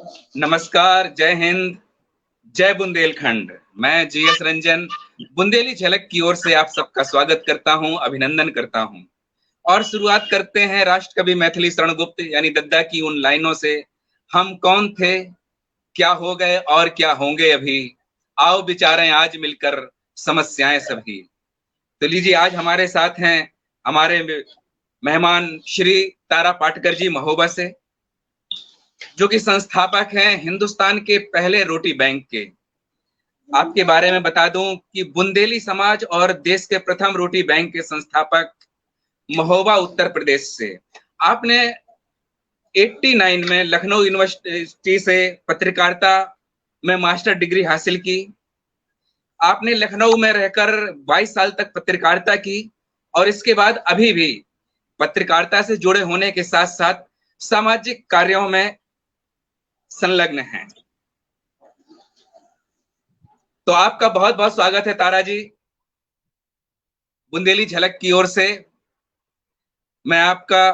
नमस्कार, जय हिंद, जय बुंदेलखंड। मैं जीएस रंजन बुंदेली झलक की ओर से आप सबका स्वागत करता हूं, अभिनंदन करता हूं। और शुरुआत करते हैं राष्ट्र कवि मैथिली शरण गुप्त यानी दद्दा की उन लाइनों से। हम कौन थे, क्या हो गए और क्या होंगे अभी, आओ विचारें आज मिलकर समस्याएं सभी। तो लीजिए, आज हमारे साथ हैं हमारे मेहमान श्री तारा पाटकर जी महोबा से, जो कि संस्थापक हैं हिंदुस्तान के पहले रोटी बैंक के। आपके बारे में बता दूं कि बुंदेली समाज और देश के प्रथम रोटी बैंक के संस्थापक, महोबा उत्तर प्रदेश से। आपने 89 में लखनऊ यूनिवर्सिटी से पत्रकारिता में मास्टर डिग्री हासिल की। आपने लखनऊ में रहकर 22 साल तक पत्रकारिता की और इसके बाद अभी भी पत्रकारिता से जुड़े होने के साथ साथ सामाजिक कार्यों में संलग्न हैं। तो आपका बहुत बहुत स्वागत है तारा जी, बुंदेली झलक की ओर से। मैं आपका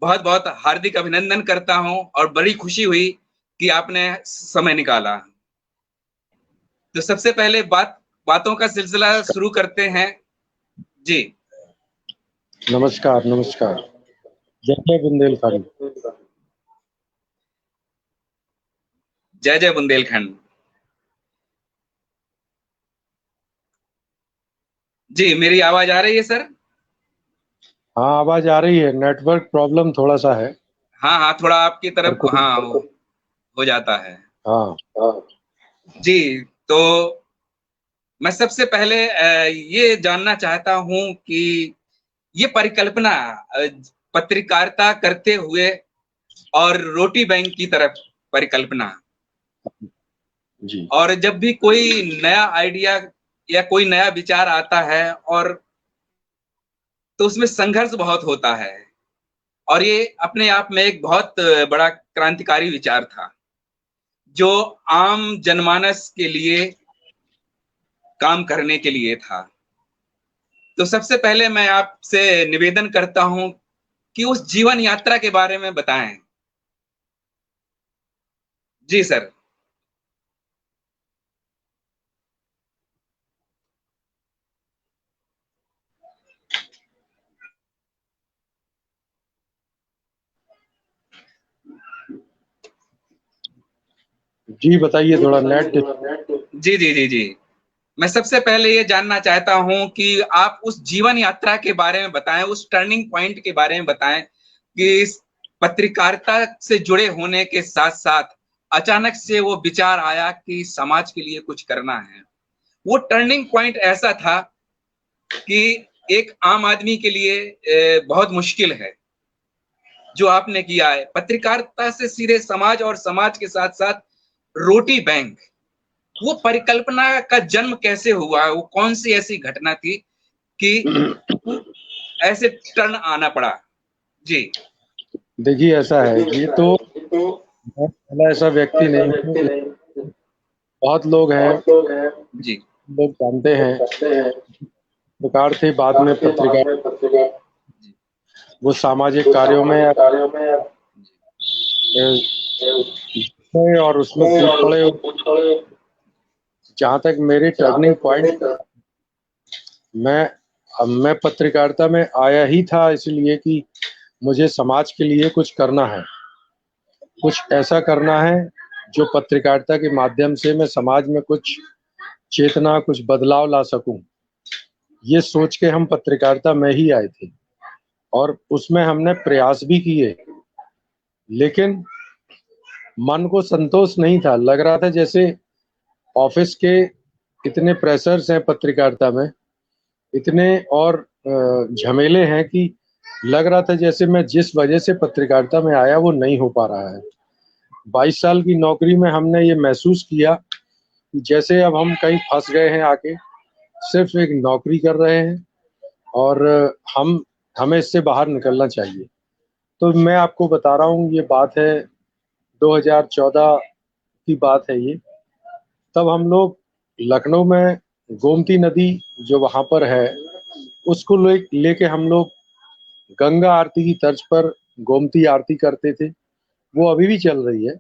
बहुत बहुत हार्दिक अभिनंदन करता हूं और बड़ी खुशी हुई कि आपने समय निकाला। तो सबसे पहले बातों का सिलसिला शुरू करते हैं जी। नमस्कार नमस्कार। जय जय बुंदेलखंड। जय जय बुंदेलखंड। जी, मेरी आवाज आ रही है सर? हाँ, आवाज आ रही है। नेटवर्क प्रॉब्लम थोड़ा सा है। हाँ हाँ, थोड़ा आपकी तरफ कुछ हाँ हो जाता है। हाँ हाँ। जी, तो मैं सबसे पहले ये जानना चाहता हूं कि ये परिकल्पना पत्रकारिता करते हुए और रोटी बैंक की तरफ परिकल्पना, जी और जब भी कोई नया आइडिया या कोई नया विचार आता है और तो उसमें संघर्ष बहुत होता है, और ये अपने आप में एक बहुत बड़ा क्रांतिकारी विचार था जो आम जनमानस के लिए काम करने के लिए था। तो सबसे पहले मैं आपसे निवेदन करता हूं कि उस जीवन यात्रा के बारे में बताएं। जी सर। जी बताइए, थोड़ा नेट। जी जी जी जी, मैं सबसे पहले ये जानना चाहता हूं कि आप उस जीवन यात्रा के बारे में बताएं, उस टर्निंग पॉइंट के बारे में बताएं कि इस पत्रकारिता से जुड़े होने के साथ साथ अचानक से वो विचार आया कि समाज के लिए कुछ करना है। वो टर्निंग पॉइंट ऐसा था कि एक आम आदमी के लिए बहुत मुश्किल है जो आपने किया है, पत्रकारिता से सीधे समाज और समाज के साथ साथ रोटी बैंक। वो परिकल्पना का जन्म कैसे हुआ? वो कौन सी ऐसी घटना थी कि ऐसे टर्न आना पड़ा? जी देखिए, ऐसा है, ये तो मैं पहला ऐसा व्यक्ति नहीं हूँ। बहुत लोग हैं, जी लोग जानते हैं। पत्रकार थे, बाद में पत्रकार वो सामाजिक कार्यों में और उसमें कूद पड़े। जहाँ तक मेरे टर्निंग पॉइंट, मैं पत्रकारिता में आया ही था इसलिए कि मुझे समाज के लिए कुछ करना है, कुछ ऐसा करना है जो पत्रकारिता के माध्यम से मैं समाज में कुछ चेतना, कुछ बदलाव ला सकूं। ये सोच के हम पत्रकारिता में ही आए थे और उसमें हमने प्रयास भी किए, लेकिन मन को संतोष नहीं था। लग रहा था जैसे ऑफिस के इतने प्रेशर्स हैं पत्रकारिता में, इतने और झमेले हैं कि लग रहा था जैसे मैं जिस वजह से पत्रकारिता में आया वो नहीं हो पा रहा है। 22 साल की नौकरी में हमने ये महसूस किया कि जैसे अब हम कहीं फंस गए हैं आके, सिर्फ एक नौकरी कर रहे हैं और हमें इससे बाहर निकलना चाहिए। तो मैं आपको बता रहा हूँ, ये बात है 2014 की बात है ये। तब हम लोग लखनऊ में गोमती नदी जो वहाँ पर है, उसको लेके हम लोग गंगा आरती की तर्ज पर गोमती आरती करते थे। वो अभी भी चल रही है।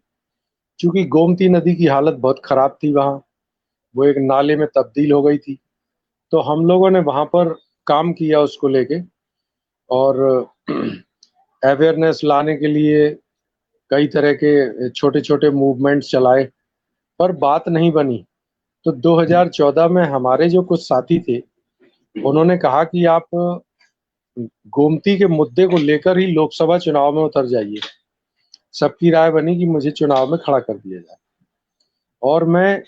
चूंकि गोमती नदी की हालत बहुत खराब थी, वहाँ वो एक नाले में तब्दील हो गई थी, तो हम लोगों ने वहाँ पर काम किया उसको लेके, और अवेयरनेस लाने के लिए कई तरह के छोटे छोटे मूवमेंट्स चलाए, पर बात नहीं बनी। तो 2014 में हमारे जो कुछ साथी थे, उन्होंने कहा कि आप गोमती के मुद्दे को लेकर ही लोकसभा चुनाव में उतर जाइए। सबकी राय बनी कि मुझे चुनाव में खड़ा कर दिया जाए, और मैं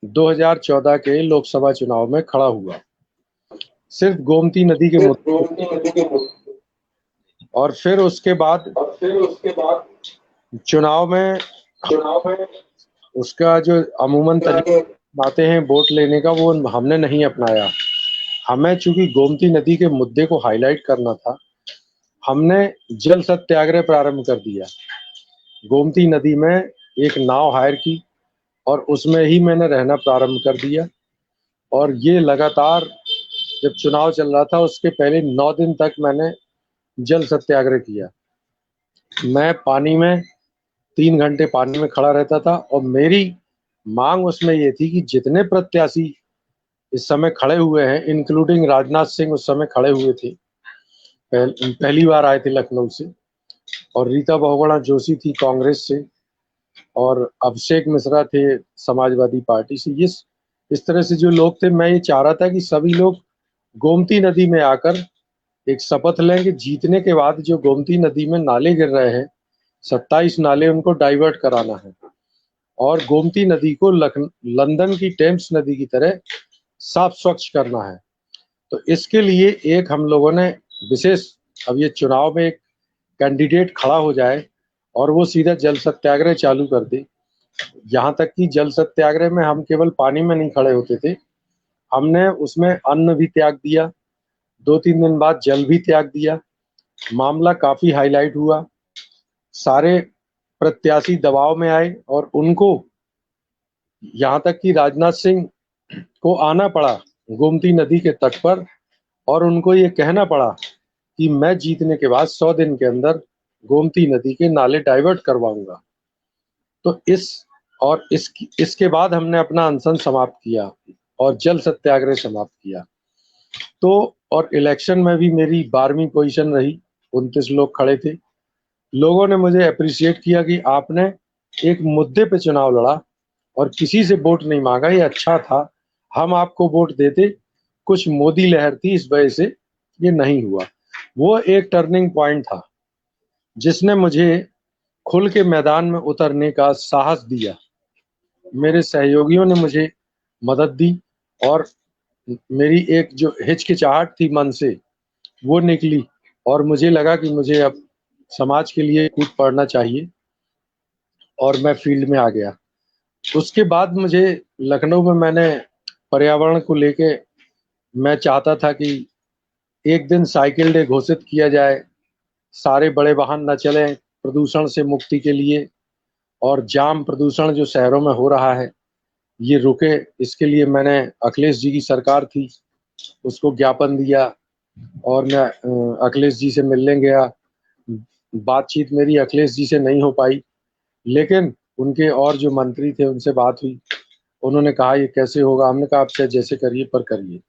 2014 के लोकसभा चुनाव में खड़ा हुआ, सिर्फ गोमती नदी के मुद्दे। और फिर उसके बाद चुनाव में उसका जो अमूमन तरीके आते हैं वोट लेने का, वो हमने नहीं अपनाया। हमें चूंकि गोमती नदी के मुद्दे को हाईलाइट करना था, हमने जल सत्याग्रह प्रारंभ कर दिया। गोमती नदी में एक नाव हायर की और उसमें ही मैंने रहना प्रारंभ कर दिया, और ये लगातार जब चुनाव चल रहा था उसके पहले 9 दिन तक मैंने जल सत्याग्रह किया। मैं पानी में 3 घंटे पानी में खड़ा रहता था, और मेरी मांग उसमें ये थी कि जितने प्रत्याशी इस समय खड़े हुए हैं, इंक्लूडिंग राजनाथ सिंह उस समय खड़े हुए थे, पहली बार आए थे लखनऊ से, और रीता बहुगुणा जोशी थी कांग्रेस से, और अभिषेक मिश्रा थे समाजवादी पार्टी से। इस तरह से जो लोग थे, मैं ये चाह रहा था कि सभी लोग गोमती नदी में आकर एक शपथ लें कि जीतने के बाद जो गोमती नदी में नाले गिर रहे हैं, 27 नाले, उनको डाइवर्ट कराना है, और गोमती नदी को लंदन की टेम्स नदी की तरह साफ स्वच्छ करना है। तो इसके लिए एक हम लोगों ने विशेष, अब ये चुनाव में एक कैंडिडेट खड़ा हो जाए और वो सीधा जल सत्याग्रह चालू कर दे। यहाँ तक कि जल सत्याग्रह में हम केवल पानी में नहीं खड़े होते थे, हमने उसमें अन्न भी त्याग दिया, 2-3 दिन बाद जल भी त्याग दिया। मामला काफी हाईलाइट हुआ, सारे प्रत्याशी दबाव में आए, और उनको यहाँ तक कि राजनाथ सिंह को आना पड़ा गोमती नदी के तट पर, और उनको ये कहना पड़ा कि मैं जीतने के बाद 100 दिन के अंदर गोमती नदी के नाले डाइवर्ट करवाऊंगा। तो इसके बाद हमने अपना अनशन समाप्त किया और जल सत्याग्रह समाप्त किया। तो और इलेक्शन में भी मेरी 12वीं पोजीशन रही, 29 लोग खड़े थे। लोगों ने मुझे अप्रिशिएट किया कि आपने एक मुद्दे पे चुनाव लड़ा और किसी से वोट नहीं मांगा, ये अच्छा था, हम आपको वोट देते। कुछ मोदी लहर थी, इस वजह से ये नहीं हुआ। वो एक टर्निंग पॉइंट था जिसने मुझे खुल के मैदान में उतरने का साहस दिया। मेरे सहयोगियों ने मुझे मदद दी, और मेरी एक जो हिचकिचाहट थी मन से, वो निकली, और मुझे लगा कि मुझे अब समाज के लिए कूद पड़ना चाहिए, और मैं फील्ड में आ गया। उसके बाद मुझे लखनऊ में मैंने पर्यावरण को लेके, मैं चाहता था कि एक दिन साइकिल डे घोषित किया जाए, सारे बड़े वाहन न चलें प्रदूषण से मुक्ति के लिए, और जाम प्रदूषण जो शहरों में हो रहा है ये रुके। इसके लिए मैंने, अखिलेश जी की सरकार थी, उसको ज्ञापन दिया, और मैं अखिलेश जी से मिलने गया। बातचीत मेरी अखिलेश जी से नहीं हो पाई, लेकिन उनके और जो मंत्री थे उनसे बात हुई। उन्होंने कहा ये कैसे होगा, हमने कहा आप चाहे जैसे करिए पर करिए।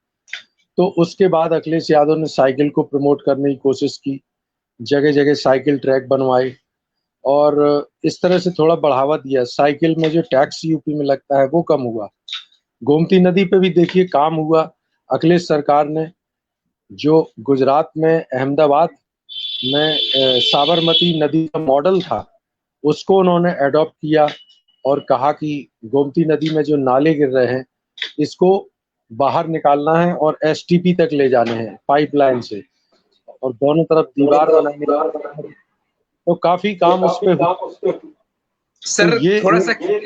तो उसके बाद अखिलेश यादव ने साइकिल को प्रमोट करने की कोशिश की, जगह जगह साइकिल ट्रैक बनवाए, और इस तरह से थोड़ा बढ़ावा दिया। साइकिल में जो टैक्स यूपी में लगता है वो कम हुआ। गोमती नदी पे भी देखिए काम हुआ। अखिलेश सरकार ने जो गुजरात में अहमदाबाद में साबरमती नदी का मॉडल था, उसको उन्होंने अडॉप्ट किया, और कहा कि गोमती नदी में जो नाले गिर रहे हैं इसको बाहर निकालना है और एसटीपी तक ले जाने हैं पाइपलाइन से, और दोनों तरफ दीवार बनाने। तो काफी काम उस पे हुआ। तो सर ये थोड़ा सा जी,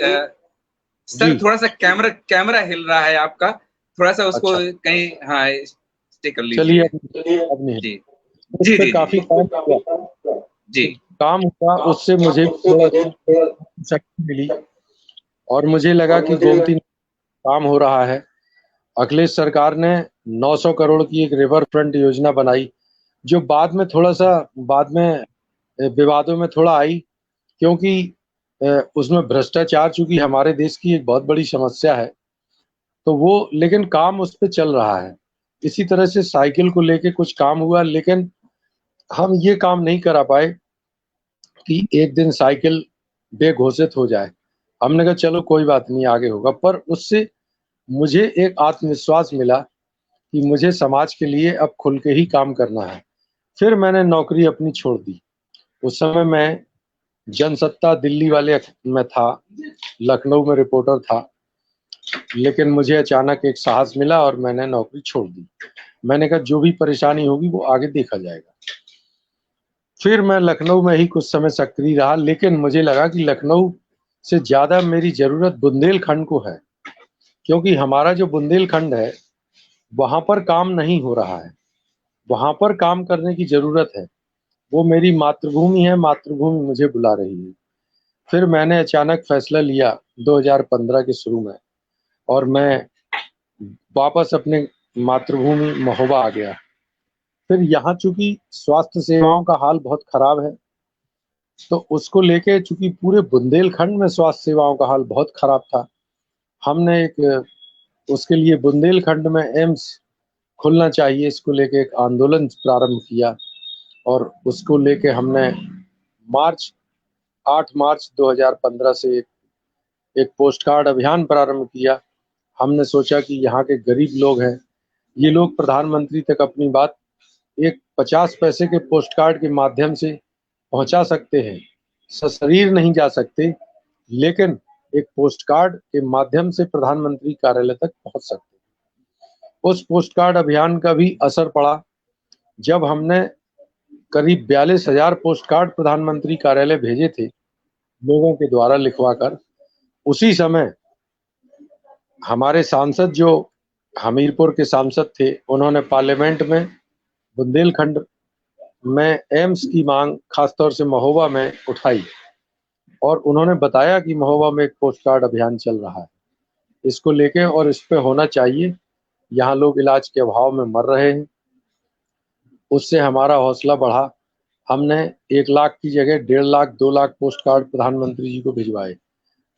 सर थोड़ा सा कैमरा कैमरा हिल रहा है आपका, थोड़ा सा उसको अच्छा, कहीं, हाँ, स्टे कर चलिए लीजिए। अब नहीं। जी उस जी पे जी जी काफी जी काम हुआ, उससे मुझे थोड़ा शक्ति मिली, और मुझे लगा कि गोमती काम हो रहा है। अखिलेश सरकार ने 900 करोड़ की एक रिवर फ्रंट योजना बनाई, जो बाद में थोड़ा सा, बाद में विवादों में थोड़ा आई, क्योंकि उसमें भ्रष्टाचार चूंकि हमारे देश की एक बहुत बड़ी समस्या है, तो वो लेकिन काम उस पे चल रहा है। इसी तरह से साइकिल को लेके कुछ काम हुआ, लेकिन हम ये काम नहीं करा पाए कि एक दिन साइकिल बेघोषित हो जाए। हमने कहा चलो कोई बात नहीं, आगे होगा। पर उससे मुझे एक आत्मविश्वास मिला कि मुझे समाज के लिए अब खुल के ही काम करना है। फिर मैंने नौकरी अपनी छोड़ दी। उस समय मैं जनसत्ता दिल्ली वाले में था, लखनऊ में रिपोर्टर था, लेकिन मुझे अचानक एक साहस मिला और मैंने नौकरी छोड़ दी। मैंने कहा जो भी परेशानी होगी वो आगे देखा जाएगा। फिर मैं लखनऊ में ही कुछ समय सक्रिय रहा, लेकिन मुझे लगा कि लखनऊ से ज्यादा मेरी जरूरत बुंदेलखंड को है, क्योंकि हमारा जो बुंदेलखंड है वहां पर काम नहीं हो रहा है, वहां पर काम करने की जरूरत है। वो मेरी मातृभूमि है, मातृभूमि मुझे बुला रही है। फिर मैंने अचानक फैसला लिया 2015 के शुरू में, और मैं वापस अपने मातृभूमि महोबा आ गया। फिर यहाँ चूंकि स्वास्थ्य सेवाओं का हाल बहुत खराब है, तो उसको लेके चूंकि पूरे बुंदेलखंड में स्वास्थ्य सेवाओं का हाल बहुत खराब था, हमने एक उसके लिए बुंदेलखंड में एम्स खुलना चाहिए, इसको लेके एक आंदोलन प्रारंभ किया। और उसको लेके हमने मार्च 8 मार्च 2015 से एक पोस्ट कार्ड अभियान प्रारंभ किया। हमने सोचा कि यहाँ के गरीब लोग हैं, ये लोग प्रधानमंत्री तक अपनी बात एक 50 पैसे के पोस्ट कार्ड के माध्यम से पहुंचा सकते हैं। सशरीर नहीं जा सकते, लेकिन एक पोस्ट कार्ड के माध्यम से प्रधानमंत्री कार्यालय तक पहुंच सकते हैं। उस पोस्ट कार्ड अभियान का भी असर पड़ा जब हमने करीब 42,000 पोस्ट कार्ड प्रधानमंत्री कार्यालय भेजे थे लोगों के द्वारा लिखवाकर। उसी समय हमारे सांसद जो हमीरपुर के सांसद थे, उन्होंने पार्लियामेंट में बुंदेलखंड में एम्स की मांग खासतौर से महोबा में उठाई, और उन्होंने बताया कि महोबा में एक पोस्ट कार्ड अभियान चल रहा है इसको लेके, और इस पे होना चाहिए, यहाँ लोग इलाज के अभाव में मर रहे हैं। उससे हमारा हौसला बढ़ा। हमने 1 लाख की जगह 1.5 लाख 2 लाख पोस्ट कार्ड प्रधानमंत्री जी को भिजवाए।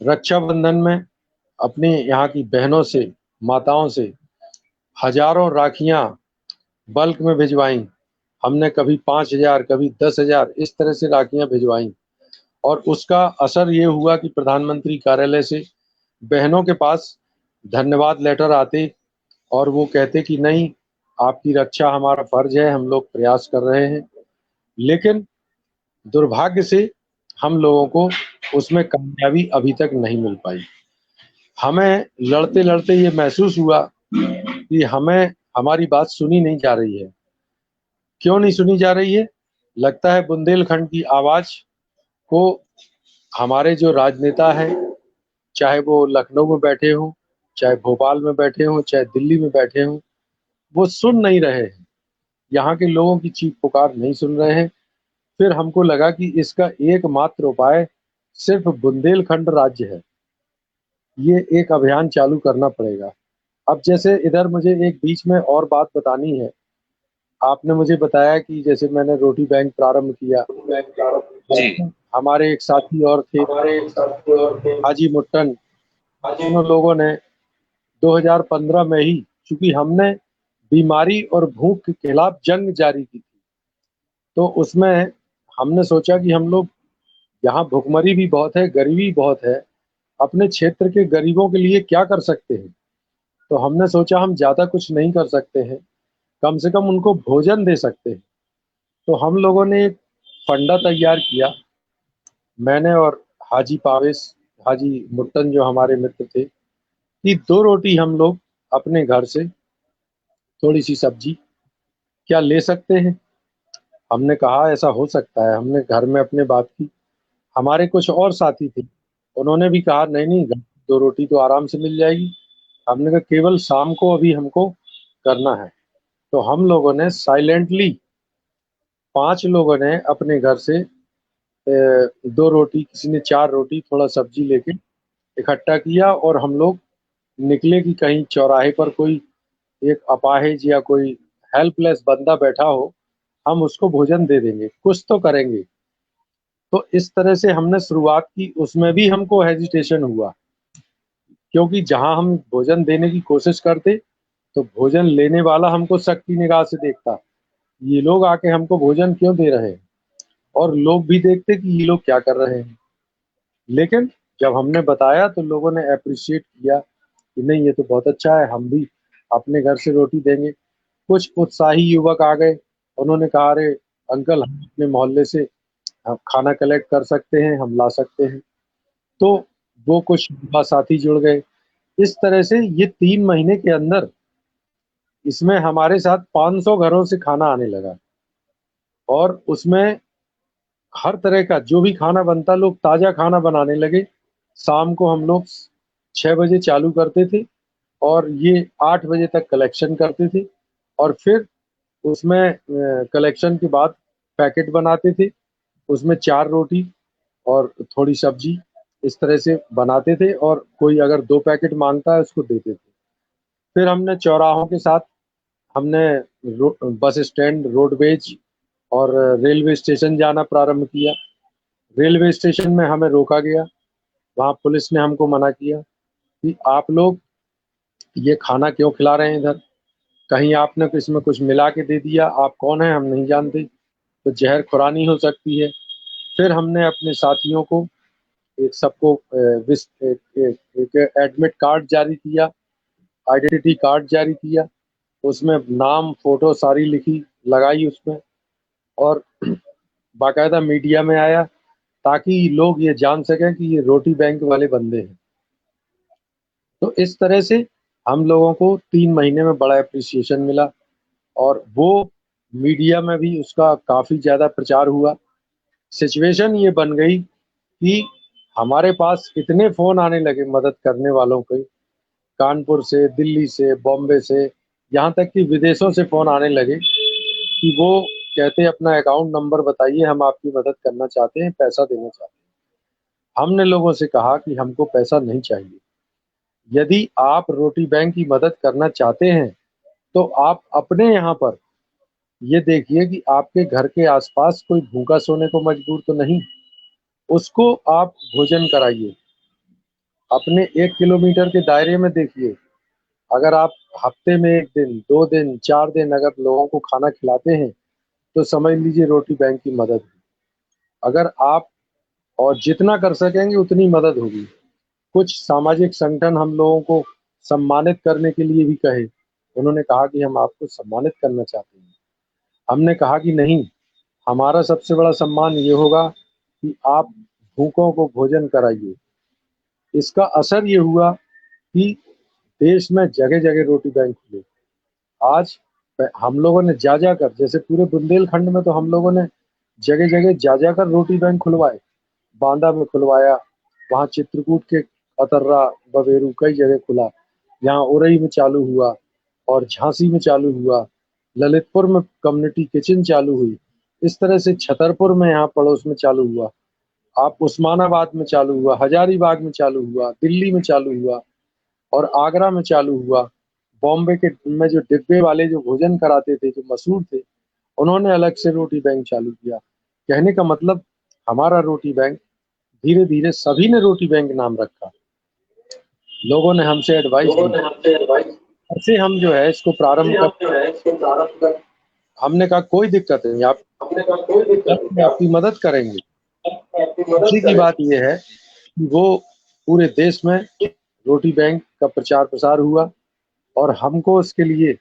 रक्षाबंधन में अपनी यहाँ की बहनों से, माताओं से हजारों राखियां बल्क में भिजवाई। हमने कभी 5,000 कभी 10,000 इस तरह से राखियां भिजवाई, और उसका असर ये हुआ कि प्रधानमंत्री कार्यालय से बहनों के पास धन्यवाद लेटर आते, और वो कहते कि नहीं, आपकी रक्षा हमारा फर्ज है, हम लोग प्रयास कर रहे हैं। लेकिन दुर्भाग्य से हम लोगों को उसमें कामयाबी अभी तक नहीं मिल पाई। हमें लड़ते लड़ते ये महसूस हुआ कि हमें हमारी बात सुनी नहीं जा रही है। क्यों नहीं सुनी जा रही है? लगता है बुंदेलखंड की आवाज को हमारे जो राजनेता हैं, चाहे वो लखनऊ में बैठे हों, चाहे भोपाल में बैठे हों, चाहे दिल्ली में बैठे हों, वो सुन नहीं रहे हैं। यहाँ के लोगों की चीख पुकार नहीं सुन रहे हैं। फिर हमको लगा कि इसका एकमात्र उपाय सिर्फ बुंदेलखंड राज्य है, ये एक अभियान चालू करना पड़ेगा। अब जैसे इधर मुझे एक बीच में और बात बतानी है। आपने मुझे बताया कि जैसे मैंने रोटी बैंक प्रारंभ किया, जी। हमारे एक साथी और थे, हाजी मुट्टन, दोनों लोगों ने 2015 में ही, चूंकि हमने बीमारी और भूख के खिलाफ जंग जारी की थी, तो उसमें हमने सोचा कि हम लोग, यहाँ भुखमरी भी बहुत है, गरीबी बहुत है, अपने क्षेत्र के गरीबों के लिए क्या कर सकते हैं। तो हमने सोचा हम ज्यादा कुछ नहीं कर सकते हैं, कम से कम उनको भोजन दे सकते हैं। तो हम लोगों ने एक फंडा तैयार किया, मैंने और हाजी पावेस, हाजी मुट्टन जो हमारे मित्र थे, कि 2 रोटी हम लोग अपने घर से, थोड़ी सी सब्जी क्या ले सकते हैं। हमने कहा ऐसा हो सकता है, हमने घर में अपने बात की। हमारे कुछ और साथी थे, उन्होंने भी कहा नहीं नहीं, 2 रोटी तो आराम से मिल जाएगी। हमने कहा केवल शाम को अभी हमको करना है। तो हम लोगों ने साइलेंटली, 5 लोगों ने अपने घर से 2 रोटी, किसी ने 4 रोटी, थोड़ा सब्जी लेके इकट्ठा किया, और हम लोग निकले कि कहीं चौराहे पर कोई एक अपाहिज या कोई हेल्पलेस बंदा बैठा हो, हम उसको भोजन दे देंगे, कुछ तो करेंगे। तो इस तरह से हमने शुरुआत की। उसमें भी हमको हेजिटेशन हुआ, क्योंकि जहां हम भोजन देने की कोशिश करते तो भोजन लेने वाला हमको शक की निगाह से देखता, ये लोग आके हमको भोजन क्यों दे रहे हैं, और लोग भी देखते कि ये लोग क्या कर रहे हैं। लेकिन जब हमने बताया तो लोगों ने अप्रिशिएट किया कि नहीं, ये तो बहुत अच्छा है, हम भी अपने घर से रोटी देंगे। कुछ उत्साही युवक आ गए, उन्होंने कहा, अरे अंकल, हम अपने मोहल्ले से हम खाना कलेक्ट कर सकते हैं, हम ला सकते हैं। तो वो कुछ युवा साथी जुड़ गए। इस तरह से ये 3 महीने के अंदर इसमें हमारे साथ 500 घरों से खाना आने लगा, और उसमें हर तरह का जो भी खाना बनता, लोग ताजा खाना बनाने लगे। शाम को हम लोग 6 बजे चालू करते थे और ये 8 बजे तक कलेक्शन करते थे, और फिर उसमें कलेक्शन के बाद पैकेट बनाते थे, उसमें 4 रोटी और थोड़ी सब्जी इस तरह से बनाते थे, और कोई अगर 2 पैकेट मांगता है उसको देते थे। फिर हमने चौराहों के साथ हमने बस स्टैंड, रोडवेज और रेलवे स्टेशन जाना प्रारंभ किया। रेलवे स्टेशन में हमें रोका गया, वहाँ पुलिस ने हमको मना किया कि आप लोग ये खाना क्यों खिला रहे हैं इधर, कहीं आपने इसमें कुछ मिला के दे दिया, आप कौन हैं हम नहीं जानते, तो जहर खुरानी हो सकती है। फिर हमने अपने साथियों को एक सबको एक एडमिट कार्ड जारी किया, आइडेंटिटी कार्ड जारी किया, उसमें नाम, फोटो सारी लिखी, लगाई उसमें, और बाकायदा मीडिया में आया ताकि लोग ये जान सकें कि ये रोटी बैंक वाले बंदे हैं। तो इस तरह से हम लोगों को 3 महीने में बड़ा अप्रिसिएशन मिला, और वो मीडिया में भी उसका काफ़ी ज़्यादा प्रचार हुआ। सिचुएशन ये बन गई कि हमारे पास इतने फ़ोन आने लगे मदद करने वालों के, कानपुर से, दिल्ली से, बॉम्बे से, यहाँ तक कि विदेशों से फ़ोन आने लगे कि वो कहते हैं अपना अकाउंट नंबर बताइए, हम आपकी मदद करना चाहते हैं, पैसा देना चाहते हैं। हमने लोगों से कहा कि हमको पैसा नहीं चाहिए। यदि आप रोटी बैंक की मदद करना चाहते हैं तो आप अपने यहाँ पर ये देखिए कि आपके घर के आसपास कोई भूखा सोने को मजबूर तो नहीं, उसको आप भोजन कराइए। अपने 1 किलोमीटर के दायरे में देखिए, अगर आप हफ्ते में 1 दिन, 2 दिन, 4 दिन अगर लोगों को खाना खिलाते हैं तो समझ लीजिए रोटी बैंक की मदद है। अगर आप और जितना कर सकेंगे उतनी मदद होगी। कुछ सामाजिक संगठन हम लोगों को सम्मानित करने के लिए भी कहे, उन्होंने कहा कि हम आपको सम्मानित करना चाहते हैं। हमने कहा कि नहीं, हमारा सबसे बड़ा सम्मान ये होगा कि आप भूखों को भोजन कराइए। इसका असर ये हुआ कि देश में जगह-जगह रोटी बैंक खुले। आज हम लोगों ने जा कर, जैसे पूरे बुंदेलखंड में तो हम लोगों ने जगह-जगह जा कर रोटी बैंक खुलवाए। बांदा में खुलवाया, वहाँ चित्रकूट के अतर्रा, बबेरू कई जगह खुला। यहाँ उरई में चालू हुआ और झांसी में चालू हुआ। ललितपुर में कम्युनिटी किचन चालू हुई। इस तरह से छतरपुर में यहाँ पड़ोस में चालू हुआ। आप उस्मानाबाद में चालू हुआ, हजारीबाग में चालू हुआ, दिल्ली में चालू हुआ और आगरा में चालू हुआ। बॉम्बे के में जो डिब्बे वाले जो भोजन कराते थे, जो मशहूर थे, उन्होंने अलग से रोटी बैंक चालू किया। कहने का मतलब, हमारा रोटी बैंक धीरे-धीरे सभी ने रोटी बैंक नाम रखा। लोगों ने हमसे एडवाइस ली। ऐसे हम जो है इसको प्रारंभ कर, हमने कहा कोई दिक्कत नहीं, आप आपकी मदद करेंगे। खुशी की बात ये है कि वो पूरे देश में रोटी बैंक का प्रचार प्रसार हुआ, और हमको इसके लिए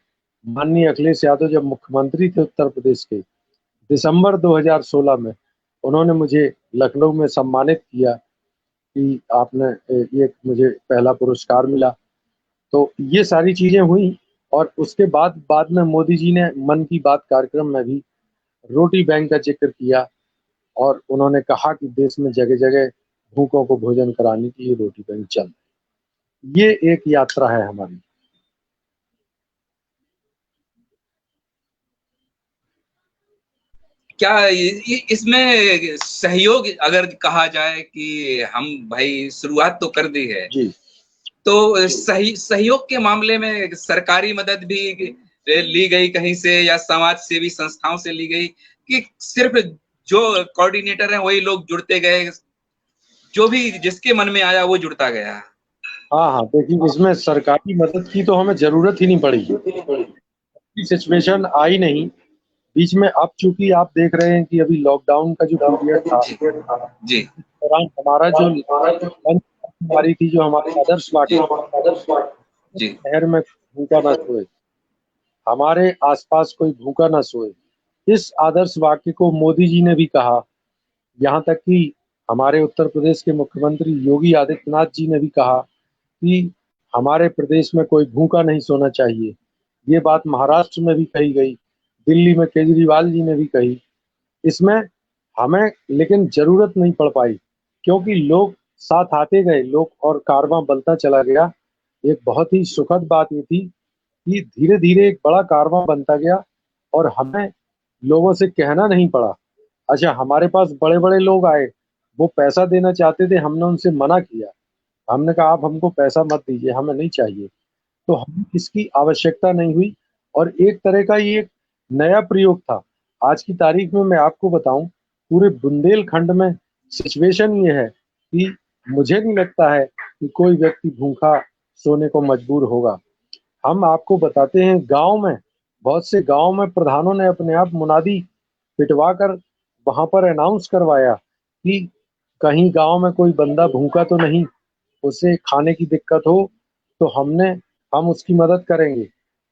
माननीय अखिलेश यादव जब मुख्यमंत्री थे उत्तर प्रदेश के, दिसंबर 2016 में उन्होंने मुझे लखनऊ में सम्मानित किया कि आपने ये मुझे पहला पुरस्कार मिला। तो ये सारी चीजें हुई, और उसके बाद में मोदी जी ने मन की बात कार्यक्रम में भी रोटी बैंक का जिक्र किया, और उन्होंने कहा कि देश में जगह जगह भूखों को भोजन कराने की ये रोटी बैंक चल। ये एक यात्रा है हमारी। क्या इसमें सहयोग अगर कहा जाए कि हम भाई शुरुआत तो कर दी है, जी तो सहयोग के मामले में सरकारी मदद भी ली गई कहीं से, या समाज सेवी संस्थाओं से ली गई, कि सिर्फ जो कोऑर्डिनेटर हैं वही लोग जुड़ते गए, जो भी जिसके मन में आया वो जुड़ता गया। हाँ हाँ, देखिए इसमें सरकारी मदद की तो हमें जरूरत ही नहीं पड़ी, सिचुएशन आई नहीं बीच में। अब चूंकि आप देख रहे हैं कि अभी लॉकडाउन का जो पीरियड था, जी इस दौरान हमारा जो हमारी थी, जो हमारे आदर्श वाक्य जी शहर में भूखा ना सोए, हमारे आसपास कोई भूखा ना सोए, इस आदर्श वाक्य को मोदी जी ने भी कहा। यहाँ तक कि हमारे उत्तर प्रदेश के मुख्यमंत्री योगी आदित्यनाथ जी ने भी कहा कि हमारे प्रदेश में कोई भूखा नहीं सोना चाहिए। ये बात महाराष्ट्र में भी कही गई, दिल्ली में केजरीवाल जी ने भी कही। इसमें हमें लेकिन जरूरत नहीं पड़ पाई, क्योंकि लोग साथ आते गए, लोग और कारवां बनता चला गया। एक बहुत ही सुखद बात ये थी कि धीरे धीरे एक बड़ा कारवां बनता गया और हमें लोगों से कहना नहीं पड़ा। अच्छा, हमारे पास बड़े बड़े लोग आए, वो पैसा देना चाहते थे, हमने उनसे मना किया। हमने कहा आप हमको पैसा मत दीजिए, हमें नहीं चाहिए। तो हमें इसकी आवश्यकता नहीं हुई और एक तरह का ये एक नया प्रयोग था। आज की तारीख में मैं आपको बताऊं, पूरे बुंदेलखंड में सिचुएशन ये है कि मुझे नहीं लगता है कि कोई व्यक्ति भूखा सोने को मजबूर होगा। हम आपको बताते हैं, गांव में, बहुत से गांव में प्रधानों ने अपने आप मुनादी पिटवा कर वहां पर अनाउंस करवाया कि कहीं गांव में कोई बंदा भूखा तो नहीं, उसे खाने की दिक्कत हो तो हम उसकी मदद करेंगे।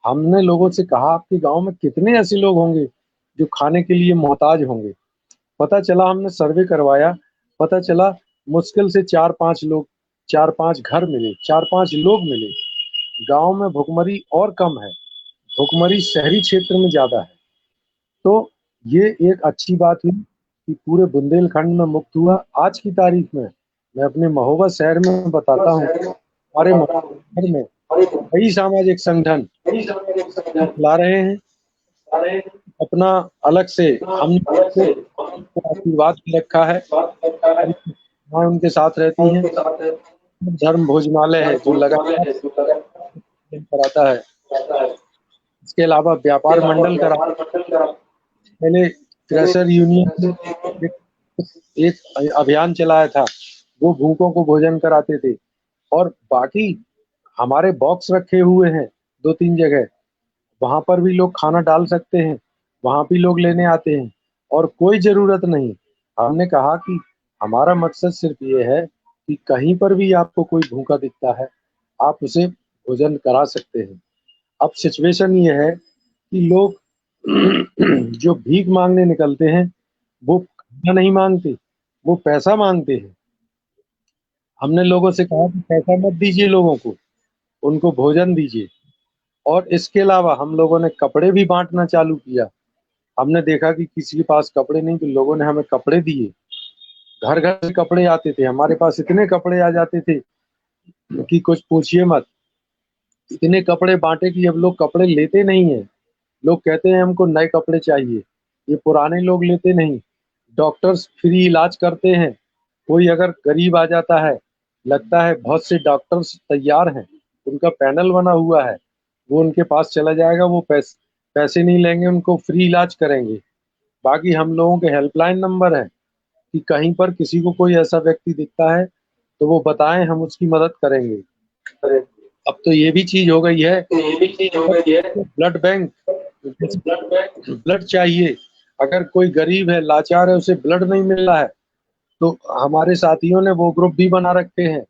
हमने लोगों से कहा आपके गांव में कितने ऐसे लोग होंगे जो खाने के लिए मोहताज होंगे। पता चला, हमने सर्वे करवाया, पता चला मुश्किल से 4-5 घर मिले, 4-5 लोग मिले। गांव में भुखमरी और कम है, भुखमरी शहरी क्षेत्र में ज्यादा है। तो ये एक अच्छी बात हुई कि पूरे बुंदेलखंड में मुक्त हुआ। आज की तारीख में मैं अपने महोबा शहर में बताता हूँ, हमारे महोबा शहर में कई सामाजिक संगठन ला रहे हैं अपना अलग से। हमने आशीर्वाद भी रखा है, वहाँ उनके साथ रहती हैं। धर्म भोजनालय है जो लगातार कराता है। इसके अलावा व्यापार मंडल करा, पहले क्रशर यूनियन ने एक अभियान चलाया था, वो भूखों को भोजन कराते थे। और बाकी हमारे बॉक्स रखे हुए हैं 2-3 जगह, वहां पर भी लोग खाना डाल सकते हैं, वहां भी लोग लेने आते हैं और कोई जरूरत नहीं। हमने कहा कि हमारा मकसद सिर्फ ये है कि कहीं पर भी आपको कोई भूखा दिखता है, आप उसे भोजन करा सकते हैं। अब सिचुएशन ये है कि लोग जो भीख मांगने निकलते हैं, वो खाना नहीं मांगते, वो पैसा मांगते हैं। हमने लोगों से कहा कि पैसा मत दीजिए लोगों को, उनको भोजन दीजिए। और इसके अलावा हम लोगों ने कपड़े भी बांटना चालू किया। हमने देखा कि किसी के पास कपड़े नहीं, तो लोगों ने हमें कपड़े दिए। घर घर से कपड़े आते थे, हमारे पास इतने कपड़े आ जाते थे कि कुछ पूछिए मत। इतने कपड़े बांटे कि अब लोग कपड़े लेते नहीं है। लोग कहते हैं हमको नए कपड़े चाहिए, ये पुराने लोग लेते नहीं। डॉक्टर्स फ्री इलाज करते हैं। कोई अगर गरीब आ जाता है, लगता है बहुत से डॉक्टर्स तैयार हैं, उनका पैनल बना हुआ है, वो उनके पास चला जाएगा, वो पैसे नहीं लेंगे, उनको फ्री इलाज करेंगे। बाकी हम लोगों के हेल्पलाइन नंबर है कि कहीं पर किसी को कोई ऐसा व्यक्ति दिखता है तो वो बताएं, हम उसकी मदद करेंगे। अब तो ये भी चीज हो गई है, ब्लड बैंक, ब्लड चाहिए, अगर कोई गरीब है, लाचार है, उसे ब्लड नहीं मिल रहा है, तो हमारे साथियों ने वो ग्रुप भी बना रखे हैं।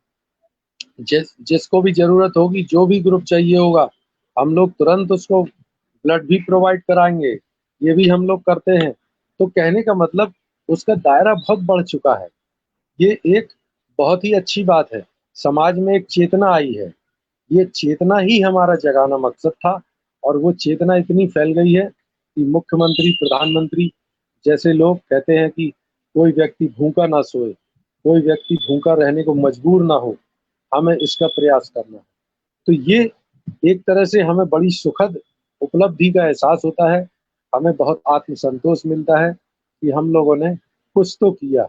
जिसको भी जरूरत होगी, जो भी ग्रुप चाहिए होगा, हम लोग तुरंत उसको ब्लड भी प्रोवाइड कराएंगे। ये भी हम लोग करते हैं। तो कहने का मतलब, उसका दायरा बहुत बढ़ चुका है। ये एक बहुत ही अच्छी बात है। समाज में एक चेतना आई है, ये चेतना ही हमारा जगाना मकसद था। और वो चेतना इतनी फैल गई है कि मुख्यमंत्री, प्रधानमंत्री जैसे लोग कहते हैं कि कोई व्यक्ति भूखा ना सोए, कोई व्यक्ति भूखा रहने को मजबूर ना हो, हमें इसका प्रयास करना है। तो ये एक तरह से हमें बड़ी सुखद उपलब्धि का एहसास होता है। हमें बहुत आत्मसंतोष मिलता है कि हम लोगों ने कुछ तो किया।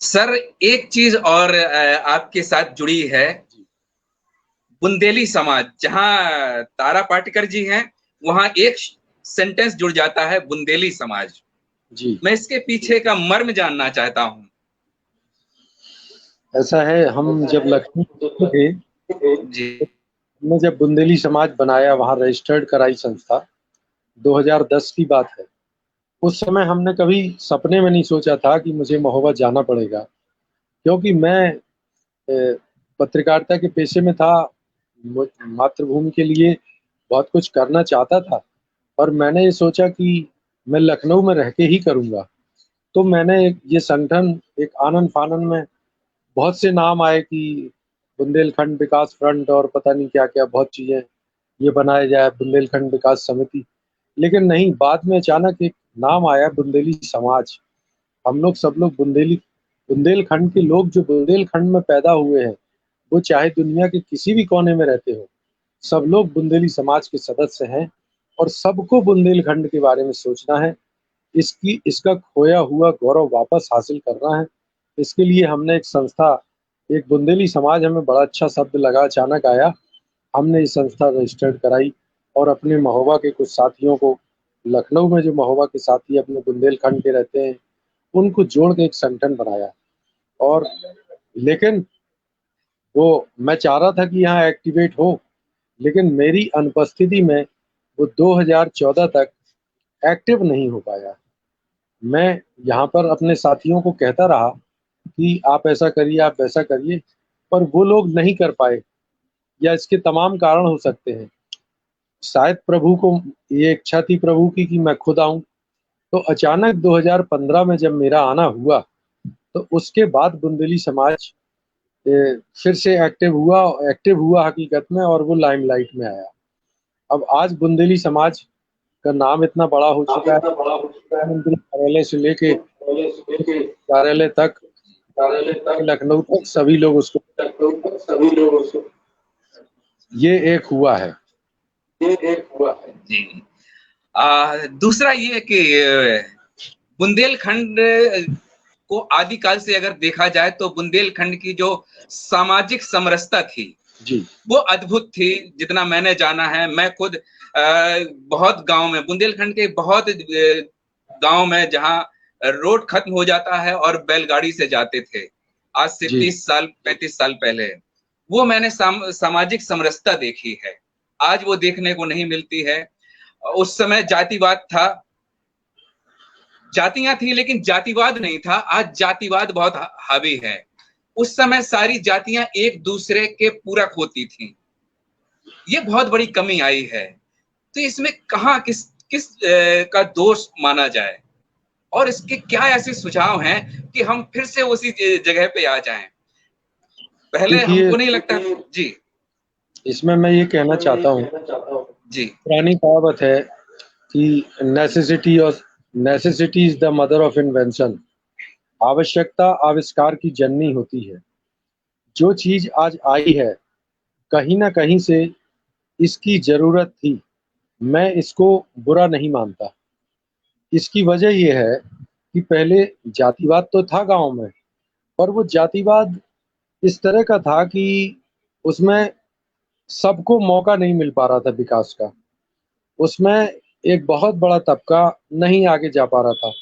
सर, एक चीज और आपके साथ जुड़ी है, बुंदेली समाज। जहां तारा पाटेकर जी हैं, वहां एक सेंटेंस जुड़ जाता है बुंदेली समाज। जी। मैं इसके पीछे का मर्म जानना चाहता हूँ। ऐसा है, हम जब लखनऊ थे, जी हमने जब बुंदेली समाज बनाया, वहाँ रजिस्टर्ड कराई संस्था, 2010 की बात है। उस समय हमने कभी सपने में नहीं सोचा था कि मुझे महोबा जाना पड़ेगा, क्योंकि मैं पत्रकारिता के पेशे में था, मातृभूमि के लिए बहुत कुछ करना चाहता था, और मैंने ये सोचा कि मैं लखनऊ में रह के ही करूँगा। तो मैंने ये संगठन, एक आनन-फानन में बहुत से नाम आए कि बुंदेलखंड विकास फ्रंट और पता नहीं क्या-क्या बहुत चीज़ें, ये बनाया जाए बुंदेलखंड विकास समिति। लेकिन नहीं, बाद में अचानक एक नाम आया बुंदेली समाज। हम लोग सब लोग बुंदेलखंड के लोग जो बुंदेलखंड में पैदा हुए हैं, वो चाहे दुनिया के किसी भी कोने में रहते हो, सब लोग बुंदेली समाज के सदस्य हैं, और सबको बुंदेलखंड के बारे में सोचना है। इसका खोया हुआ गौरव वापस हासिल करना है। इसके लिए हमने एक संस्था, एक बुंदेली समाज हमें बड़ा अच्छा शब्द लगा, अचानक आया। हमने ये संस्था रजिस्टर्ड कराई और अपने महोबा के कुछ साथियों को, लखनऊ में जो महोबा के साथी अपने बुंदेलखंड के रहते हैं, उनको जोड़ के एक संगठन बनाया। और लेकिन वो, मैं चाह रहा था कि यहाँ एक्टिवेट हो, लेकिन मेरी अनुपस्थिति में वो 2014 तक एक्टिव नहीं हो पाया। मैं यहाँ पर अपने साथियों को कहता रहा कि आप ऐसा करिए, आप वैसा करिए, पर वो लोग नहीं कर पाए, या इसके तमाम कारण हो सकते हैं। शायद प्रभु को ये इच्छा थी प्रभु की कि मैं खुद आऊँ। तो अचानक 2015 में जब मेरा आना हुआ, तो उसके बाद बुंदेली समाज फिर से एक्टिव हुआ हकीकत में, और वो लाइमलाइट में आया। अब आज बुंदेली समाज का नाम इतना बड़ा हो चुका है, मुख्यमंत्री कार्यालय से लेके कार्यालय तक, लखनऊ तक सभी लोग उसको, ये एक हुआ है। जी। दूसरा ये कि बुंदेलखंड को आदिकाल से अगर देखा जाए तो बुंदेलखंड की जो सामाजिक समरसता थी जी, वो अद्भुत थी। जितना मैंने जाना है, मैं खुद बहुत गांव में, बुंदेलखंड के बहुत गांव में जहां रोड खत्म हो जाता है और बैलगाड़ी से जाते थे, आज से 30 साल 35 साल पहले, वो मैंने सामाजिक समरसता देखी है। आज वो देखने को नहीं मिलती है। उस समय जातिवाद था, जातियां थी, लेकिन जातिवाद नहीं था। आज जातिवाद बहुत हावी है। उस समय सारी जातियां एक दूसरे के पूरक होती थी। ये बहुत बड़ी कमी आई है। तो इसमें कहां किस किस का दोष माना जाए, और इसके क्या ऐसे सुझाव हैं कि हम फिर से उसी जगह पे आ जाएं? पहले देखिए, हमको नहीं लगता। जी, इसमें मैं ये कहना चाहता हूँ, जी, पुरानी कहावत है कि necessity is the mother of invention. आवश्यकता आविष्कार की जननी होती है। जो चीज आज आई है, कहीं ना कहीं से इसकी जरूरत थी। मैं इसको बुरा नहीं मानता। इसकी वजह यह है कि पहले जातिवाद तो था गांव में, पर वो जातिवाद इस तरह का था कि उसमें सबको मौका नहीं मिल पा रहा था विकास का। उसमें एक बहुत बड़ा तबका नहीं आगे जा पा रहा था।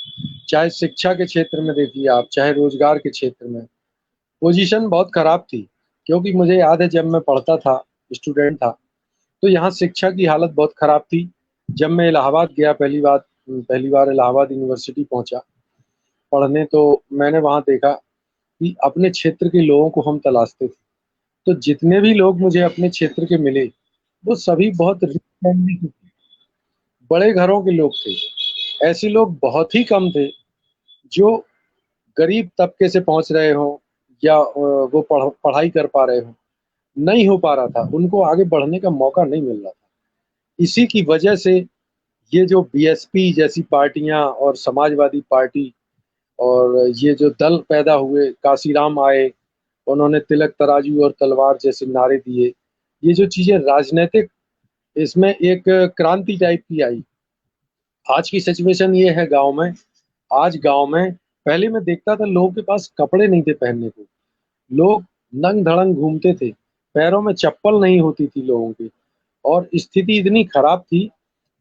चाहे शिक्षा के क्षेत्र में देखिए आप, चाहे रोजगार के क्षेत्र में, पोजीशन बहुत खराब थी। क्योंकि मुझे याद है जब मैं पढ़ता था, स्टूडेंट था, तो यहाँ शिक्षा की हालत बहुत खराब थी। जब मैं इलाहाबाद गया, पहली बार इलाहाबाद यूनिवर्सिटी पहुंचा पढ़ने, तो मैंने वहाँ देखा कि अपने क्षेत्र के लोगों को हम तलाशते थे। तो जितने भी लोग मुझे अपने क्षेत्र के मिले, वो सभी बहुत रिच फैमिली के, बड़े घरों के लोग थे। ऐसे लोग बहुत ही कम थे जो गरीब तबके से पहुंच रहे हों, या वो पढ़ाई कर पा रहे हों। नहीं हो पा रहा था, उनको आगे बढ़ने का मौका नहीं मिल रहा था। इसी की वजह से ये जो बीएसपी जैसी पार्टियां और समाजवादी पार्टी और ये जो दल पैदा हुए, काशीराम आए, उन्होंने तिलक तराजू और तलवार जैसे नारे दिए। ये जो चीजें राजनीतिक, इसमें एक क्रांति टाइप की आई। आज की सिचुएशन ये है गांव में, आज गांव में, पहले मैं देखता था लोगों के पास कपड़े नहीं थे पहनने को। लोग नंग धड़ंग घूमते थे, पैरों में चप्पल नहीं होती थी लोगों के। और स्थिति इतनी खराब थी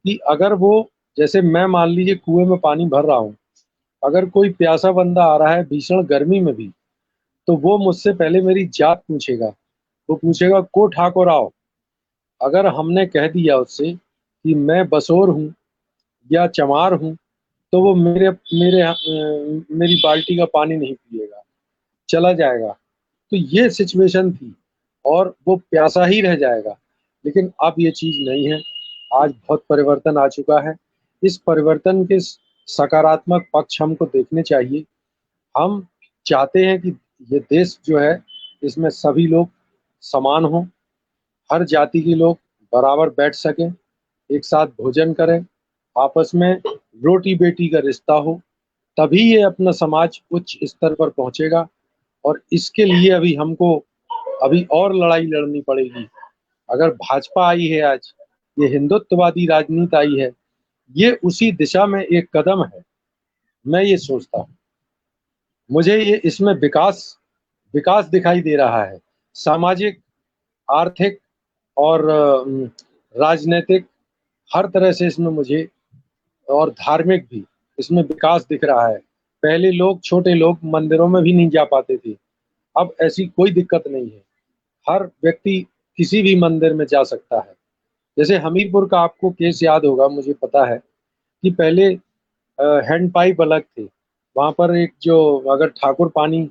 कि अगर वो जैसे मैं मान लीजिए कुएं में पानी भर रहा हूँ, अगर कोई प्यासा बंदा आ रहा है भीषण गर्मी में भी, तो वो मुझसे पहले मेरी जात पूछेगा। वो पूछेगा को ठाकुर आओ। अगर हमने कह दिया उससे कि मैं बसोर हूँ या चमार हूँ, तो वो मेरी बाल्टी का पानी नहीं पिएगा, चला जाएगा। तो ये सिचुएशन थी और वो प्यासा ही रह जाएगा। लेकिन अब ये चीज नहीं है। आज बहुत परिवर्तन आ चुका है। इस परिवर्तन के सकारात्मक पक्ष हमको देखने चाहिए। हम चाहते हैं कि ये देश जो है इसमें सभी लोग समान हों, हर जाति के लोग बराबर बैठ सकें, एक साथ भोजन करें, आपस में रोटी बेटी का रिश्ता हो, तभी ये अपना समाज उच्च स्तर पर पहुंचेगा। और इसके लिए अभी और लड़ाई लड़नी पड़ेगी। अगर भाजपा आई है आज, ये हिंदुत्ववादी राजनीति आई है, ये उसी दिशा में एक कदम है। मैं ये सोचता हूँ, मुझे ये इसमें विकास विकास दिखाई दे रहा है। सामाजिक, आर्थिक और राजनीतिक, हर तरह से इसमें मुझे, और धार्मिक भी, इसमें विकास दिख रहा है। पहले लोग, छोटे लोग मंदिरों में भी नहीं जा पाते थे, अब ऐसी कोई दिक्कत नहीं है। हर व्यक्ति किसी भी मंदिर में जा सकता है। जैसे हमीरपुर का आपको केस याद होगा, मुझे पता है कि पहले हैंड पाइप अलग थे। वहां पर एक जो, अगर ठाकुर पानी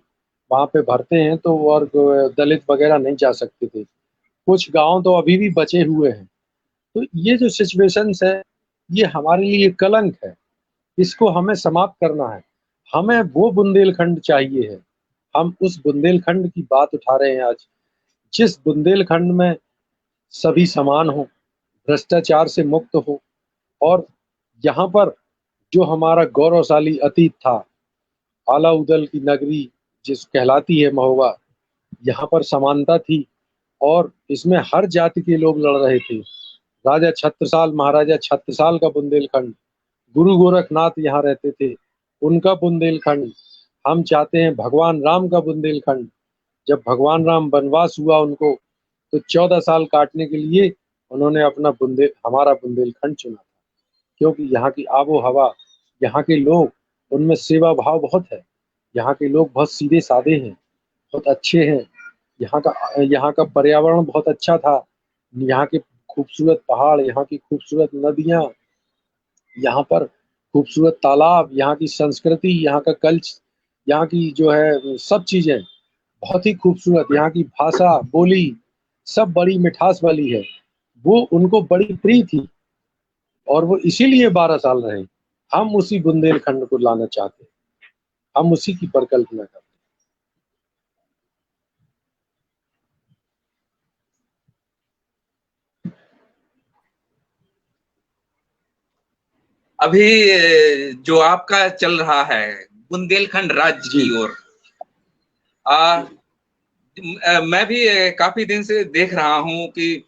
वहां पे भरते हैं तो, और दलित वगैरह नहीं जा सकते थे। कुछ गांव तो अभी भी बचे हुए हैं। तो ये जो सिचुएशंस है, ये हमारे लिए कलंक है। इसको हमें समाप्त करना है। हमें वो बुंदेलखंड चाहिए है। हम उस बुंदेलखंड की बात उठा रहे हैं आज, जिस बुंदेलखंड में सभी समान हो, भ्रष्टाचार से मुक्त हो, और यहाँ पर जो हमारा गौरवशाली अतीत था, आला उदल की नगरी जिस कहलाती है महोबा, यहाँ पर समानता थी और इसमें हर जाति के लोग लड़ रहे थे। राजा छत्रसाल, महाराजा छत्रसाल का बुंदेलखंड, गुरु गोरखनाथ यहाँ रहते थे, उनका बुंदेलखंड। हम चाहते हैं भगवान राम का बुंदेलखंड। जब भगवान राम वनवास हुआ उनको, तो 14 साल काटने के लिए उन्होंने हमारा बुंदेलखंड चुना था। क्योंकि यहाँ की आबो हवा, यहाँ के लोग, उनमें सेवा भाव बहुत है। यहाँ के लोग बहुत सीधे साधे हैं, बहुत अच्छे हैं। यहाँ का पर्यावरण बहुत अच्छा था। यहाँ के खूबसूरत पहाड़, यहाँ की खूबसूरत नदियाँ, यहाँ पर खूबसूरत तालाब, यहाँ की संस्कृति, यहाँ का कल्चर, यहाँ की जो है सब चीजें बहुत ही खूबसूरत। यहाँ की भाषा बोली सब बड़ी मिठास वाली है। वो उनको बड़ी प्रिय थी और वो इसीलिए 12 साल रहे। हम उसी बुंदेलखंड को लाना चाहते हैं, हम उसी की परिकल्पना करते अभी जो आपका चल रहा है बुंदेलखंड राज्य जी। की ओर, मैं भी काफी दिन से देख रहा हूं कि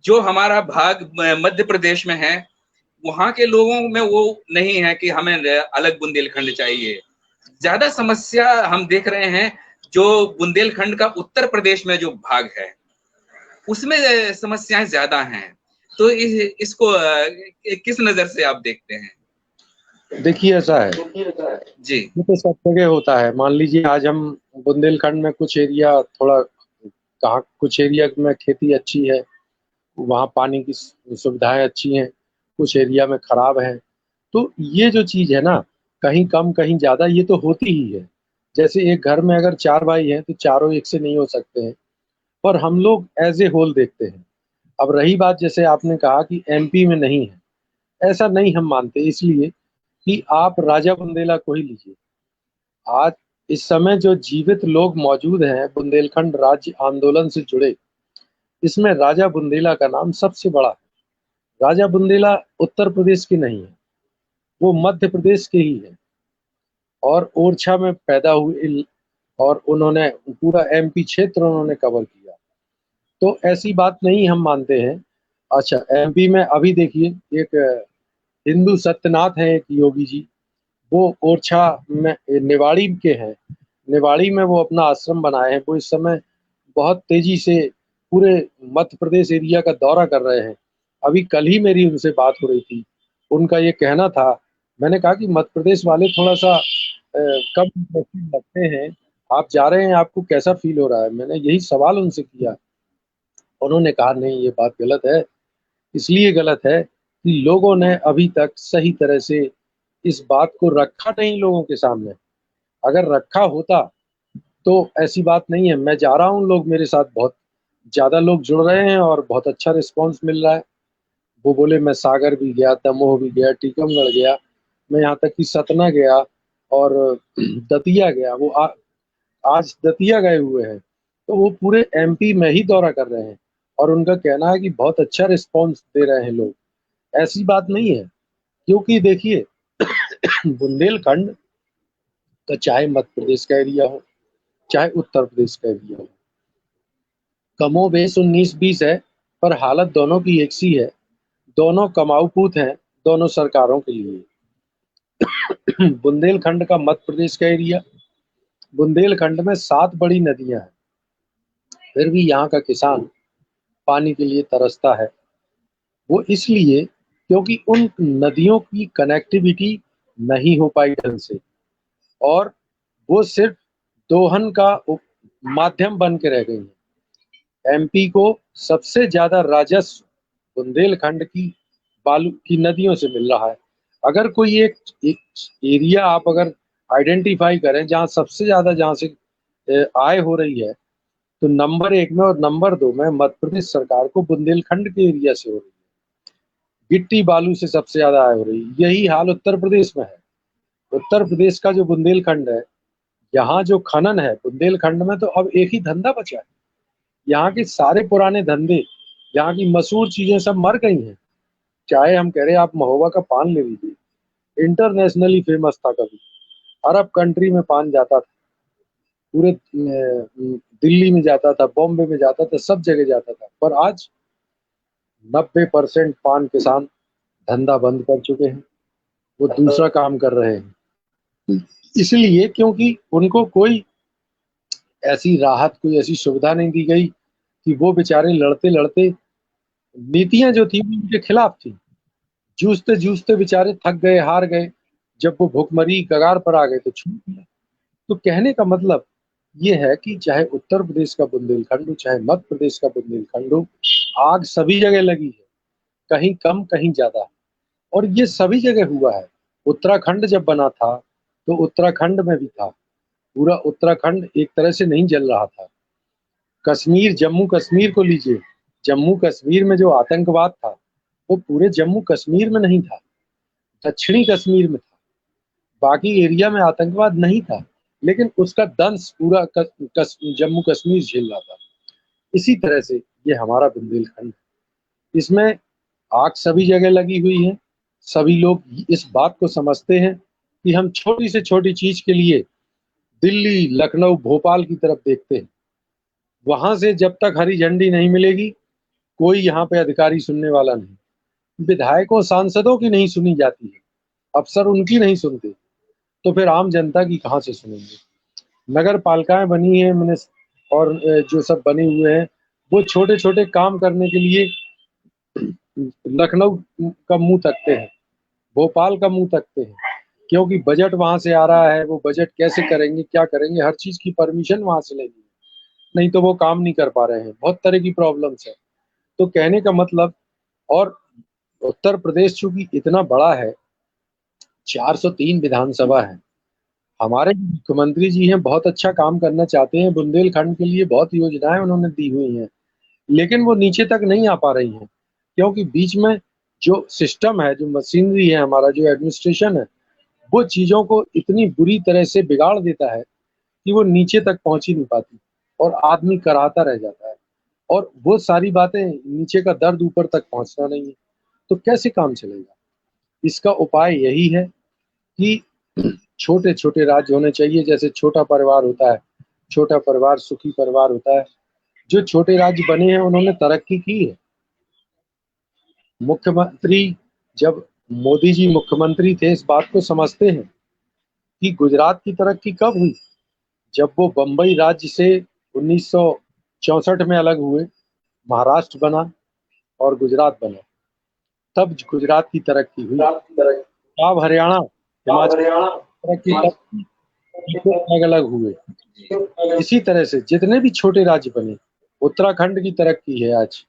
जो हमारा भाग मध्य प्रदेश में है, वहां के लोगों में वो नहीं है कि हमें अलग बुंदेलखंड चाहिए। ज्यादा समस्या हम देख रहे हैं जो बुंदेलखंड का उत्तर प्रदेश में जो भाग है, उसमें समस्याएं ज्यादा हैं। तो इसको किस नजर से आप देखते हैं? देखिए ऐसा है, जी। ये तो सब जगह होता है। मान लीजिए आज हम बुंदेलखंड में कुछ एरिया, थोड़ा कहाँ कुछ एरिया में खेती अच्छी है, वहाँ पानी की सुविधाएं अच्छी हैं, कुछ एरिया में खराब है। तो ये जो चीज है ना, कहीं कम कहीं ज्यादा, ये तो होती ही है। जैसे एक घर में अगर 4 भाई हैं तो चारों एक से नहीं हो सकते हैं, पर हम लोग एज ए होल देखते हैं। अब रही बात, जैसे आपने कहा कि एमपी में नहीं है, ऐसा नहीं हम मानते। इसलिए कि आप राजा बुंदेला को ही लीजिए। आज इस समय जो जीवित लोग मौजूद हैं बुंदेलखंड राज्य आंदोलन से जुड़े, इसमें राजा बुंदेला का नाम सबसे बड़ा है। राजा बुंदेला उत्तर प्रदेश के नहीं है, वो मध्य प्रदेश के ही है और ओरछा में पैदा हुए, और उन्होंने पूरा एमपी क्षेत्र उन्होंने कवर किया। तो ऐसी बात नहीं हम मानते हैं। अच्छा, एमपी में अभी देखिए एक हिंदू सत्यनाथ है, एक योगी जी, वो ओरछा में निवाड़ी के हैं। निवाड़ी में वो अपना आश्रम बनाए हैं। वो इस समय बहुत तेजी से पूरे मध्य प्रदेश एरिया का दौरा कर रहे हैं। अभी कल ही मेरी उनसे बात हो रही थी। उनका ये कहना था। मैंने कहा कि मध्य प्रदेश वाले थोड़ा सा कम इंटरेस्टेड लगते हैं, आप जा रहे हैं, आपको कैसा फील हो रहा है? मैंने यही सवाल उनसे किया। उन्होंने कहा नहीं, ये बात गलत है। इसलिए गलत है कि लोगों ने अभी तक सही तरह से इस बात को रखा नहीं लोगों के सामने। अगर रखा होता तो ऐसी बात नहीं है। मैं जा रहा हूँ, लोग मेरे साथ बहुत ज्यादा लोग जुड़ रहे हैं और बहुत अच्छा रिस्पांस मिल रहा है। वो बोले मैं सागर भी गया, दमोह भी गया, टीकमगढ़ गया, मैं यहाँ तक कि सतना गया और दतिया गया। आज दतिया गए हुए हैं। तो वो पूरे एमपी में ही दौरा कर रहे हैं और उनका कहना है कि बहुत अच्छा रिस्पांस दे रहे हैं लोग। ऐसी बात नहीं है, क्योंकि देखिए बुंदेलखंड का चाहे मध्य प्रदेश का एरिया हो चाहे उत्तर प्रदेश का एरिया हो, कमोबेश 19-20 है, पर हालत दोनों की एक सी है। दोनों कमाऊ पूत हैं, दोनों सरकारों के लिए। बुंदेलखंड का मध्य प्रदेश का एरिया, बुंदेलखंड में 7 बड़ी नदियां हैं, फिर भी यहाँ का किसान पानी के लिए तरसता है। वो इसलिए क्योंकि उन नदियों की कनेक्टिविटी नहीं हो पाई ढंग से, और वो सिर्फ दोहन का माध्यम बन के रह गई है। एमपी को सबसे ज्यादा राजस्व बुंदेलखंड की बालू की नदियों से मिल रहा है। अगर कोई एक एरिया आप अगर आइडेंटिफाई करें जहां सबसे ज्यादा, जहां से आय हो रही है, तो नंबर 1 में और नंबर 2 में मध्य प्रदेश सरकार को बुंदेलखंड के एरिया से हो रही है। गिट्टी बालू से सबसे ज्यादा आय हो रही है। यही हाल उत्तर प्रदेश में है। उत्तर प्रदेश का जो बुंदेलखंड है, यहाँ जो खनन है बुंदेलखंड में, तो अब एक ही धंधा बचा है। यहाँ के सारे पुराने धंधे, यहाँ की मशहूर चीजें सब मर गई हैं। चाहे हम कह रहे हैं, आप महोबा का पान ले लीजिए, इंटरनेशनली फेमस था। कभी अरब कंट्री में पान जाता था, पूरे दिल्ली में जाता था, बॉम्बे में जाता था, सब जगह जाता था। पर आज 90% पान किसान धंधा बंद कर चुके हैं, वो दूसरा काम कर रहे हैं। इसलिए क्योंकि उनको कोई ऐसी राहत, कोई ऐसी सुविधा नहीं दी गई कि वो बेचारे लड़ते लड़ते, नीतियां जो थी वो उनके खिलाफ थी। जूझते जूझते बेचारे थक गए, हार गए। जब वो भुखमरी कगार पर आ गए तो छूट गया। तो कहने का मतलब ये है कि चाहे उत्तर प्रदेश का बुंदेलखंड हो चाहे मध्य प्रदेश का बुंदेलखंड हो, आग सभी जगह लगी है, कहीं कम कहीं ज्यादा। और ये सभी जगह हुआ है। उत्तराखंड जब बना था तो उत्तराखंड में भी था। पूरा उत्तराखंड एक तरह से नहीं जल रहा था। कश्मीर, जम्मू कश्मीर को लीजिए, जम्मू कश्मीर में जो आतंकवाद था वो पूरे जम्मू कश्मीर में नहीं था, दक्षिणी कश्मीर में था। बाकी एरिया में आतंकवाद नहीं था, लेकिन उसका दंश पूरा जम्मू कश्मीर झेल रहा था। इसी तरह से ये हमारा बुंदेलखंड, इसमें आग सभी जगह लगी हुई है। सभी लोग इस बात को समझते हैं कि हम छोटी से छोटी चीज के लिए दिल्ली, लखनऊ, भोपाल की तरफ देखते हैं। वहां से जब तक हरी झंडी नहीं मिलेगी, कोई यहाँ पे अधिकारी सुनने वाला नहीं। विधायकों सांसदों की नहीं सुनी जाती है, अफसर उनकी नहीं सुनते, तो फिर आम जनता की कहाँ से सुनेंगे? नगर पालिकाएं बनी है और जो सब बने हुए हैं, वो छोटे छोटे काम करने के लिए लखनऊ का मुंह तकते हैं, भोपाल का मुंह तकते हैं, क्योंकि बजट वहां से आ रहा है। वो बजट कैसे करेंगे, क्या करेंगे, हर चीज की परमिशन वहां से लेनी है, नहीं तो वो काम नहीं कर पा रहे हैं। बहुत तरह की प्रॉब्लम्स है। तो कहने का मतलब, और उत्तर प्रदेश चूंकि इतना बड़ा है, 403 विधानसभा है। हमारे मुख्यमंत्री जी हैं, बहुत अच्छा काम करना चाहते हैं, बुंदेलखंड के लिए बहुत योजनाएं उन्होंने दी हुई हैं, लेकिन वो नीचे तक नहीं आ पा रही हैं, क्योंकि बीच में जो सिस्टम है, जो मशीनरी है, हमारा जो एडमिनिस्ट्रेशन है, वो चीजों को इतनी बुरी तरह से बिगाड़ देता है कि वो नीचे तक पहुंच ही नहीं पाती और आदमी कराहता रह जाता है। और वो सारी बातें, नीचे का दर्द ऊपर तक पहुंचना नहीं है, तो कैसे काम चलेगा? इसका उपाय यही है कि छोटे छोटे राज्य होने चाहिए। जैसे छोटा परिवार होता है, छोटा परिवार सुखी परिवार होता है। जो छोटे राज्य बने हैं उन्होंने तरक्की की है। मुख्यमंत्री, जब मोदी जी मुख्यमंत्री थे, इस बात को समझते हैं कि गुजरात की तरक्की कब हुई? जब वो बंबई राज्य से 1964 में अलग हुए, महाराष्ट्र बना और गुजरात बना। तब गुजरात की तरक्की हुई, पंजाब हरियाणा हिमाचल तरक्की तब अलग अलग हुए। इसी तरह से जितने भी छोटे राज्य बने, उत्तराखंड की तरक्की है आज,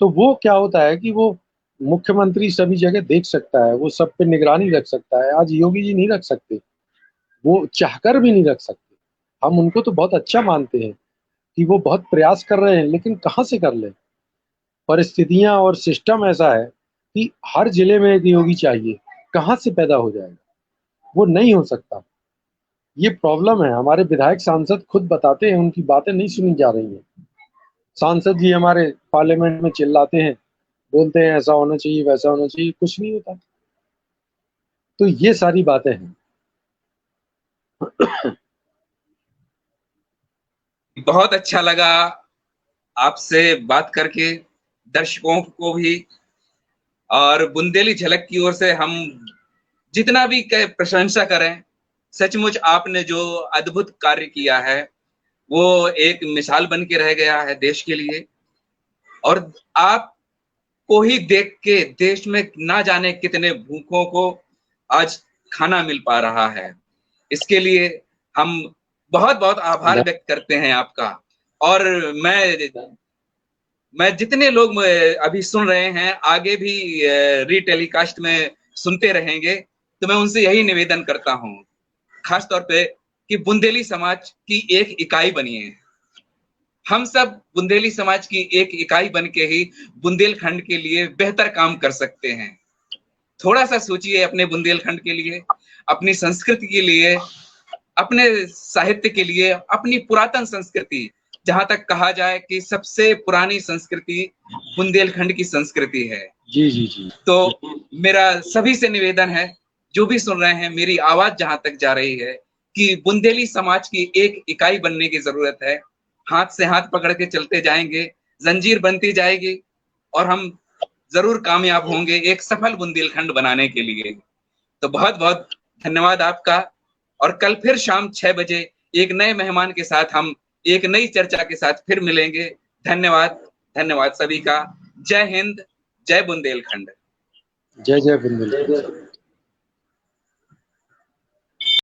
तो वो क्या होता है कि वो मुख्यमंत्री सभी जगह देख सकता है, वो सब पे निगरानी रख सकता है। आज योगी जी नहीं रख सकते, वो चाहकर भी नहीं रख सकते। हम उनको तो बहुत अच्छा मानते हैं कि वो बहुत प्रयास कर रहे हैं, लेकिन कहाँ से कर ले। परिस्थितियां और सिस्टम ऐसा है कि हर जिले में एक योगी चाहिए, कहाँ से पैदा हो जाएगा, वो नहीं हो सकता। ये प्रॉब्लम है। हमारे विधायक सांसद खुद बताते हैं, उनकी बातें नहीं सुनी जा रही हैं। सांसद जी हमारे पार्लियामेंट में चिल्लाते हैं, बोलते हैं ऐसा होना चाहिए, वैसा होना चाहिए, कुछ नहीं होता। तो ये सारी बातें हैं। बहुत अच्छा लगा आपसे बात करके, दर्शकों को भी। और बुंदेली झलक की ओर से हम जितना भी प्रशंसा करें, सचमुच आपने जो अद्भुत कार्य किया है वो एक मिसाल बन के रह गया है देश के लिए। और आप को ही देख के देश में ना जाने कितने भूखों को आज खाना मिल पा रहा है। इसके लिए हम बहुत बहुत आभार व्यक्त करते हैं आपका। और मैं जितने लोग अभी सुन रहे हैं, आगे भी रीटेलीकास्ट में सुनते रहेंगे, तो मैं उनसे यही निवेदन करता हूं, खास तौर पे कि बुंदेली समाज की एक इकाई बनिए। हम सब बुंदेली समाज की एक इकाई बन के ही बुंदेलखंड के लिए बेहतर काम कर सकते हैं। थोड़ा सा सोचिए अपने बुंदेलखंड के लिए, अपनी संस्कृति के लिए, अपने साहित्य के लिए, अपनी पुरातन संस्कृति। जहां तक कहा जाए कि सबसे पुरानी संस्कृति बुंदेलखंड की संस्कृति है। जी जी जी। तो मेरा सभी से निवेदन है, जो भी सुन रहे हैं, मेरी आवाज जहां तक जा रही है कि बुंदेली समाज की एक इकाई बनने की जरूरत है। हाथ से हाथ पकड़ के चलते जाएंगे, जंजीर बनती जाएगी और हम जरूर कामयाब होंगे एक सफल बुंदेलखंड बनाने के लिए। तो बहुत बहुत धन्यवाद आपका। और कल फिर शाम 6 बजे एक नए मेहमान के साथ हम एक नई चर्चा के साथ फिर मिलेंगे। धन्यवाद, धन्यवाद सभी का। जय हिंद, जय बुंदेलखंड। जय जय बुंदेलखंड।